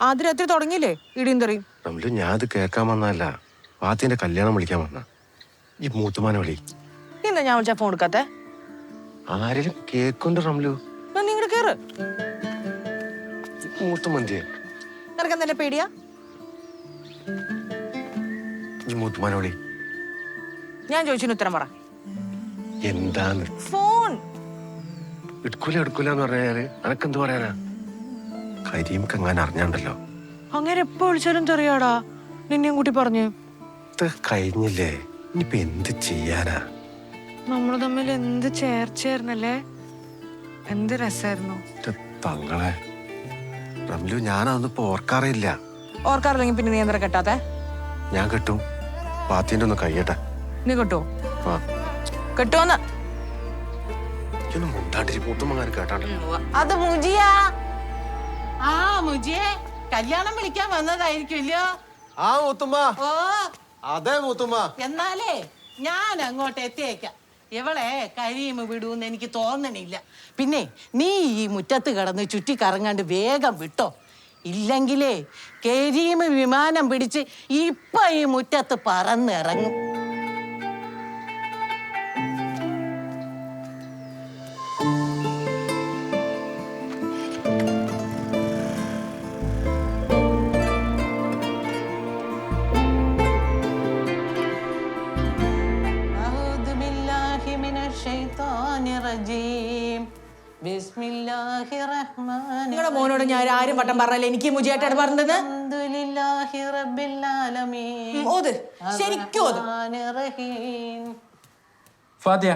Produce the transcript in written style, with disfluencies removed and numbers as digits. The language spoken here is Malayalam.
ആദ്യ രാത്രി തുടങ്ങിയില്ലേ ഇടിയും തെറിയും. റംലു ഞാൻ അത് കേൾക്കാൻ വന്നതല്ല, ഫാത്തിന്റെ കല്യാണം വിളിക്കാൻ വന്ന. ഈ മൂത്തുമാനെ വിളി. എന്താ ഞാൻ വിളിച്ചാ ഫോൺ എടുക്കാത്തെ? ആരെങ്കിലും കേക്കുണ്ട് റംലു. നിങ്ങടെ കേറ്. മൂത്തുമന്തിയെ നിനക്ക് എന്തെന്നെ പേടിയാ? ഈ മൂത്തുമാനെ വിളി. ഞാൻ ചോദിച്ചതിന് ഉത്തരം പറ. എന്താന്ന്? ഫോൺ എടുക്കൂലെന്ന് പറഞ്ഞാല് അനക്കെന്ത് പറയാനാ? കരീംക്ക് എങ്ങനെ അറിഞ്ഞാണ്ടല്ലോ. അങ്ങനെ എപ്പോ വിളിച്ചാലും തെറിയാടാ. നിന്നെയും കൂട്ടി പറഞ്ഞു. ഇത് കഴിഞ്ഞില്ലേ, ഇനിയിപ്പൊ എന്ത് ചെയ്യാനാ? നമ്മള് തമ്മിൽ എന്ത് ചേർച്ചയായിരുന്നല്ലേ, എന്ത് രസായിരുന്നു. തങ്ങളെ റംലു, ഞാനതൊന്നും ഇപ്പൊ ഓർക്കാറില്ല. ഓർക്കാറില്ലെങ്കിൽ പിന്നെ നീ എന്താ കെട്ടാത്തെ? ഞാൻ കെട്ടും. ഫാത്തിന്റെ ഒന്ന് കഴിയട്ടെ. നീ കെട്ടോ? ആ കെട്ടുവന്ന് മുണ്ടാണ്ടി മൂത്തുമ്മ കേട്ടാണ്ട്. അത് മുജിയാ. ആ മുജിയെ കല്യാണം വിളിക്കാൻ വന്നതായിരിക്കുമല്ലോ. ആ മൂത്തുമ്മ. ഓ അതെ മൂത്തുമ്മ. എന്നാലേ ഞാൻ അങ്ങോട്ട് എത്തിയേക്കാം. ഇവളെ കരീം വിടൂന്ന് എനിക്ക് തോന്നണില്ല. പിന്നെ നീ ഈ മുറ്റത്ത് കിടന്ന് ചുറ്റി കറങ്ങാണ്ട് വേഗം വിട്ടോ. ഇല്ലെങ്കിലേ കരീം വിമാനം പിടിച്ച് ഇപ്പൊ ഈ മുറ്റത്ത് പറന്നിറങ്ങും. നിങ്ങളുടെ മോനോട് ഞാൻ ആരും വട്ടം പറഞ്ഞല്ലേ എനിക്ക് മുജിയായിട്ടാണ് പറഞ്ഞത്. ഓത് ശരിക്കും ഓത്. ഫാത്തിയ